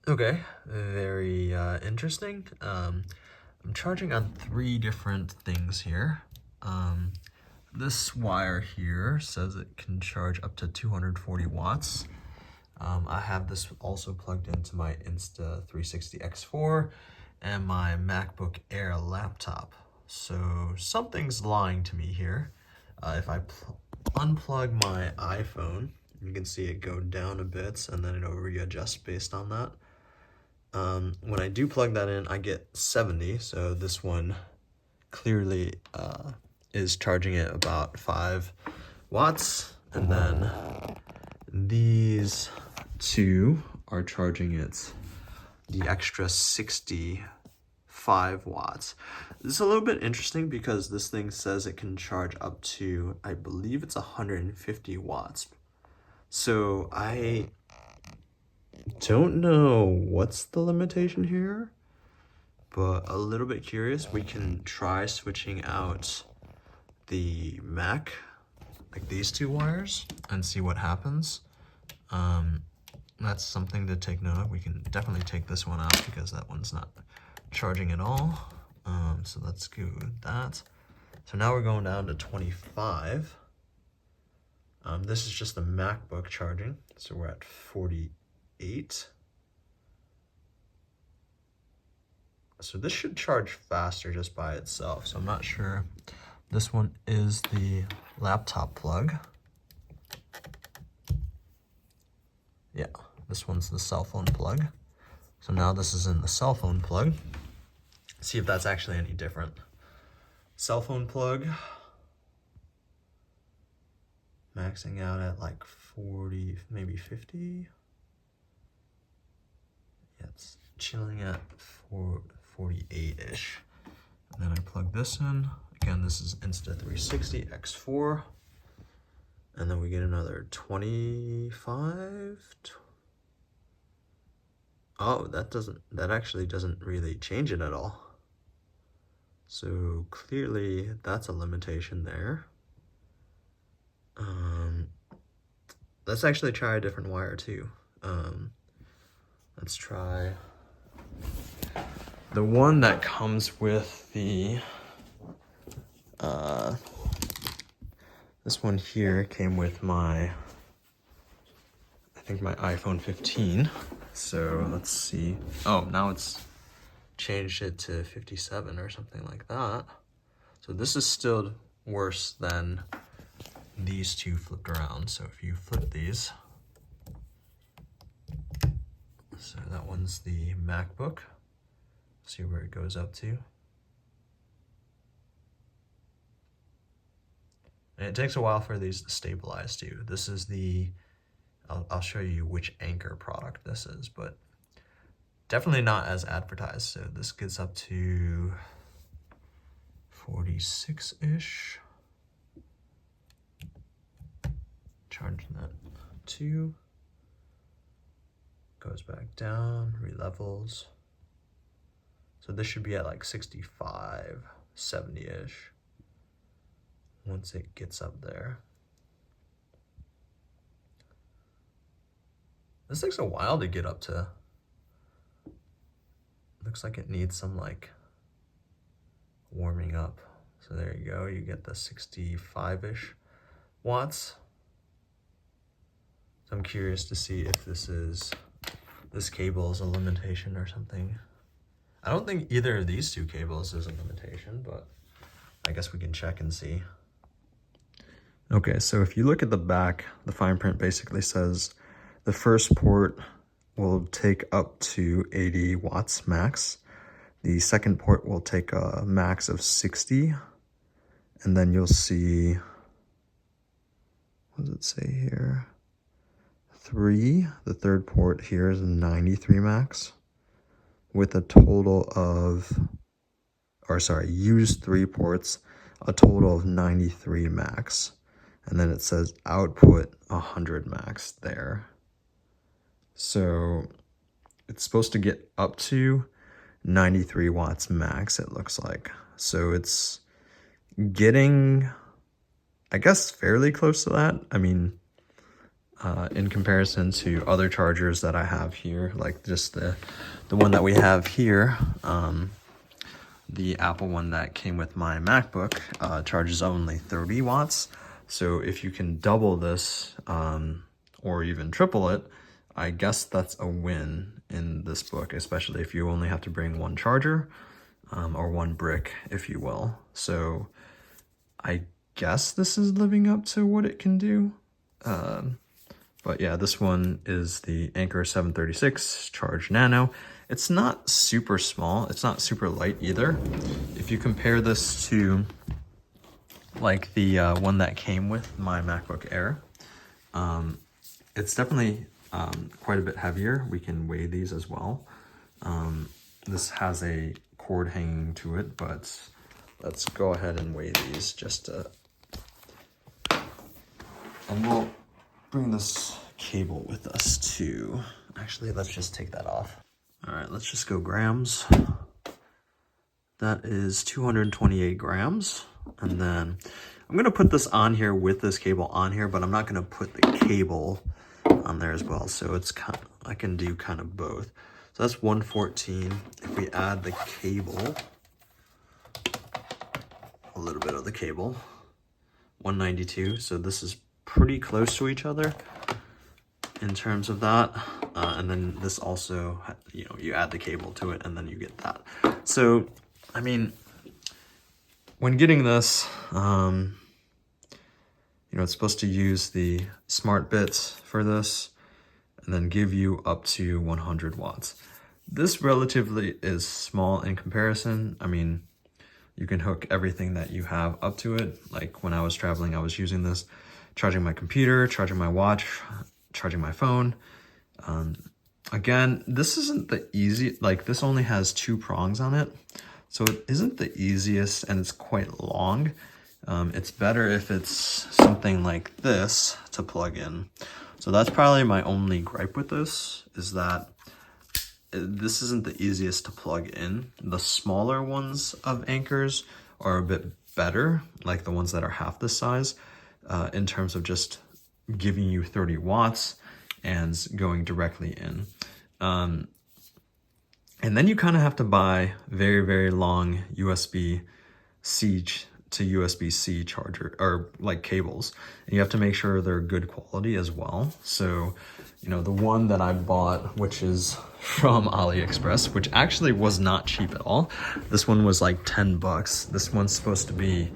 Okay, very interesting. I'm charging on 3 different things here. This wire here says it can charge up to 240 watts. I have this also plugged into my Insta360 X4 and my MacBook Air laptop. So something's lying to me here. If I unplug my iPhone, you can see it go down a bit and then it'll readjust based on that. When I do plug that in, I get 70, so this one clearly is charging it about 5 watts, and then these 2 are charging it the extra 65 watts. This is a little bit interesting because this thing says it can charge up to, I believe it's 150 watts. So I don't know what's the limitation here, but a little bit curious. We can try switching out the Mac, like these 2 wires, and see what happens. That's something to take note of. We can definitely take this one out because that one's not charging at all. So let's go with that. So now we're going down to 25. This is just the MacBook charging, so we're at 48. So this should charge faster just by itself. So I'm not sure. This one is the laptop plug. Yeah, this one's the cell phone plug. So now this is in the cell phone plug. See if that's actually any different. Cell phone plug, maxing out at like 40, maybe 50. Yeah, it's chilling at 48-ish. And then I plug this in. Again, this is Insta360 X4. And then we get another 25. Oh, that actually doesn't really change it at all. So clearly that's a limitation there. Let's actually try a different wire too. Let's try the one that comes with the this one here came with my, I think my iPhone 15. So let's see. Oh, now it's changed it to 57 or something like that. So this is still worse than these 2 flipped around. So if you flip these, so that one's the MacBook. See where it goes up to. And it takes a while for these to stabilize too. This is the, I'll show you which Anker product this is, but definitely not as advertised. So this gets up to 46-ish. Charging that 2. Goes back down, relevels. So this should be at like 65, 70-ish. Once it gets up there. This takes a while to get up to. Looks like it needs some like warming up. So there you go, you get the 65-ish watts. So I'm curious to see if this cable is a limitation or something. I don't think either of these 2 cables is a limitation, but I guess we can check and see. Okay, so if you look at the back, the fine print basically says the first port will take up to 80 watts max. The second port will take a max of 60. And then you'll see, what does it say here? 3, the third port here is 93 max with a total of, used 3 ports, a total of 93 max. And then it says output 100 max there. So it's supposed to get up to 93 watts max, it looks like. So it's getting, I guess, fairly close to that. I mean, in comparison to other chargers that I have here, like just the one that we have here. The Apple one that came with my MacBook charges only 30 watts. So if you can double this or even triple it, I guess that's a win in this book, especially if you only have to bring one charger or one brick, if you will. So I guess this is living up to what it can do. But yeah, this one is the Anker 736 Charge Nano. It's not super small. It's not super light either. If you compare this to like the one that came with my MacBook Air, it's definitely quite a bit heavier. We can weigh these as well. This has a cord hanging to it, but let's go ahead and weigh these just to... And we'll bring this cable with us too. Actually, let's just take that off. All right, let's just go grams. That is 228 grams. And then I'm gonna put this on here with this cable on here, but I'm not gonna put the cable on there as well. So it's kind of, I can do kind of both. So that's 114. If we add the cable, a little bit of the cable, 192. So this is pretty close to each other in terms of that. And then this also, you know, you add the cable to it and then you get that. So, I mean, when getting this, you know, it's supposed to use the smart bits for this and then give you up to 100 watts. This relatively is small in comparison. I mean, you can hook everything that you have up to it. Like when I was traveling, I was using this, charging my computer, charging my watch, charging my phone. Again, this isn't the easy, like this only has 2 prongs on it. So it isn't the easiest and it's quite long. It's better if it's something like this to plug in. So that's probably my only gripe with this, is that this isn't the easiest to plug in. The smaller ones of Ankers are a bit better, like the ones that are half this size, in terms of just giving you 30 watts and going directly in. And then you kind of have to buy very, very long USB-C to USB-C charger, or like cables. And you have to make sure they're good quality as well. So, you know, the one that I bought, which is from AliExpress, which actually was not cheap at all. This one was like 10 bucks. This one's supposed to be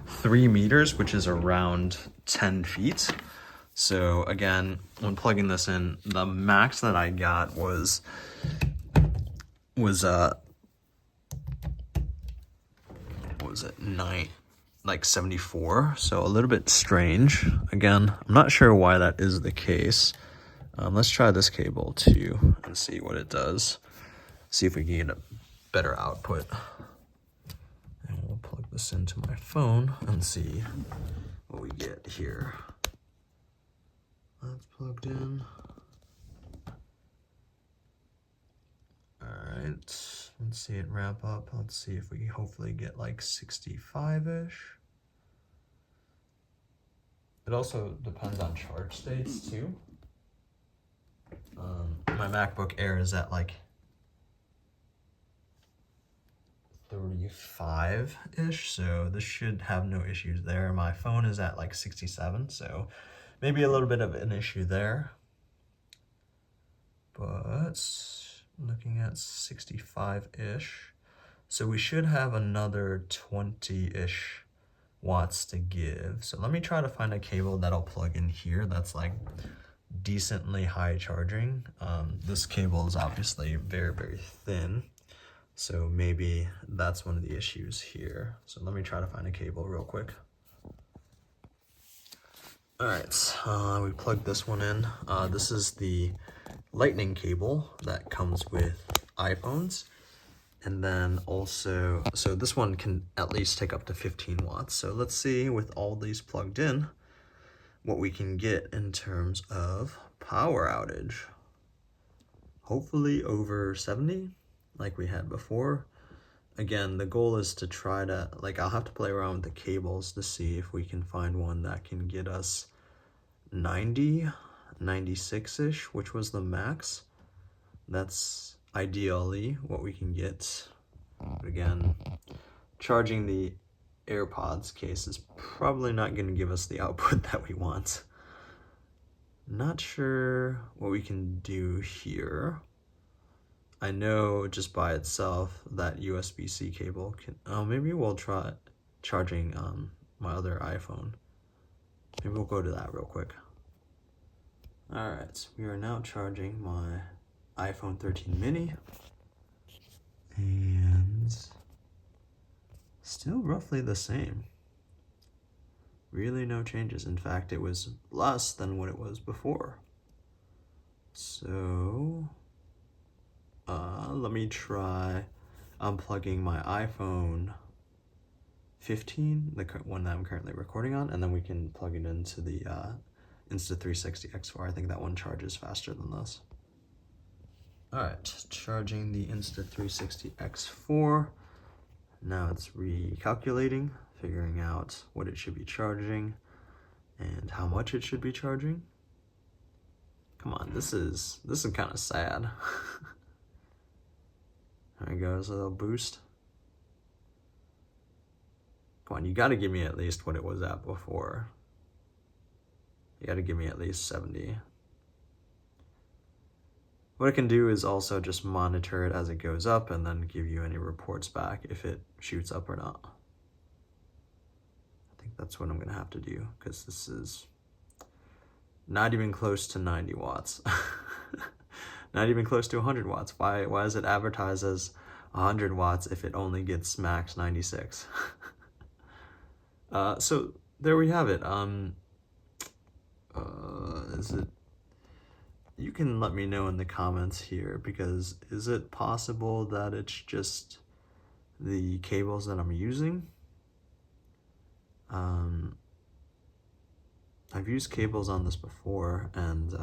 3 meters, which is around 10 feet. So again, when plugging this in, the max that I got was what was it, 74, so a little bit strange. Again, I'm not sure why that is the case. Let's try this cable too and see what it does. See if we can get a better output. And we'll plug this into my phone and see what we get here. That's plugged in. All right, let's see it ramp up. Let's see if we hopefully get like 65-ish. It also depends on charge states too. My MacBook Air is at like 35-ish, so this should have no issues there. My phone is at like 67, so maybe a little bit of an issue there. But looking at 65-ish, so we should have another 20-ish watts to give. So let me try to find a cable that'll plug in here that's like decently high charging. This cable is obviously very, very thin, so maybe that's one of the issues here. So let me try to find a cable real quick. All right, we plugged this one in. This is the lightning cable that comes with iPhones. And then also, so this one can at least take up to 15 watts. So let's see, with all these plugged in, what we can get in terms of power outage. Hopefully over 70, like we had before. Again, the goal is to try to, like, I'll have to play around with the cables to see if we can find one that can get us 90, 96-ish, which was the max. That's ideally what we can get. But again, charging the AirPods case is probably not going to give us the output that we want. Not sure what we can do here. I know just by itself that USB-C cable can, oh, maybe we'll try charging my other iPhone. Maybe we'll go to that real quick. All right, we are now charging my iPhone 13 mini, and still roughly the same. Really no changes. In fact, it was less than what it was before. So let me try unplugging my iPhone 15, the one that I'm currently recording on, and then we can plug it into the Insta360 X4. I think that one charges faster than this. All right, charging the Insta360 X4. Now it's recalculating, figuring out what it should be charging and how much it should be charging. Come on, this is kind of sad. There goes a little boost. Come on, you got to give me at least what it was at before. You got to give me at least 70. What I can do is also just monitor it as it goes up and then give you any reports back if it shoots up or not. I think that's what I'm gonna have to do, because this is not even close to 90 watts. Not even close to 100 watts. Why is it advertised as 100 watts if it only gets max 96? So there we have it. You can let me know in the comments here, because is it possible that it's just the cables that I'm using? I've used cables on this before, and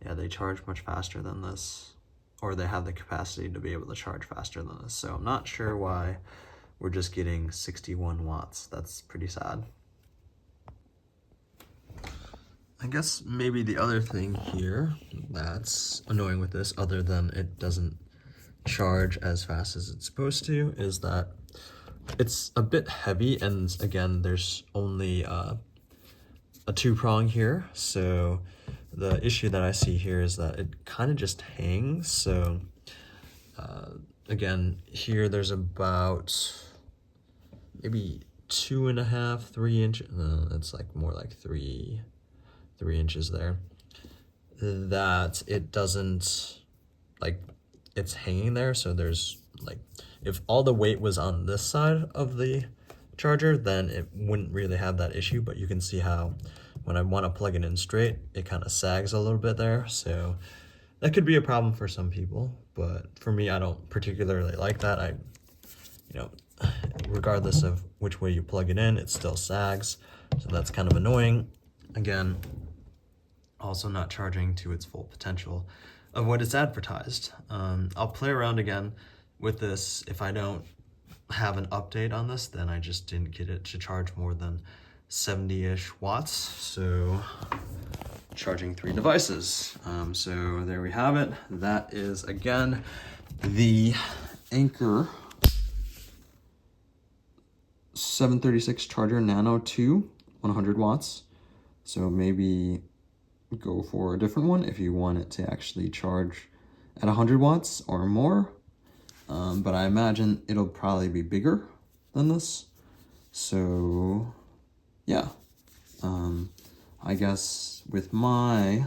yeah, they charge much faster than this, or they have the capacity to be able to charge faster than this. So I'm not sure why we're just getting 61 watts. That's pretty sad. I guess maybe the other thing here that's annoying with this, other than it doesn't charge as fast as it's supposed to, is that it's a bit heavy, and again, there's only a 2-prong here. So the issue that I see here is that it kind of just hangs. So again, here there's about maybe 2.5, 3 inches. It's like more like 3 inches there, that it doesn't, like, it's hanging there. So there's like, if all the weight was on this side of the charger, then it wouldn't really have that issue. But you can see how when I want to plug it in straight, it kind of sags a little bit there. So that could be a problem for some people, but for me, I don't particularly like that. Regardless of which way you plug it in, it still sags. So that's kind of annoying. Again, also not charging to its full potential of what it's advertised. I'll play around again with this. If I don't have an update on this, then I just didn't get it to charge more than 70-ish watts. So charging 3 devices. So there we have it. That is, again, the Anker 736 Charger Nano 2, 100 watts. So maybe go for a different one if you want it to actually charge at 100 watts or more. But I imagine it'll probably be bigger than this. So yeah, I guess with my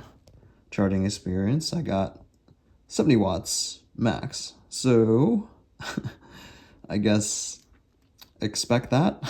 charging experience, I got 70 watts max. So I guess expect that.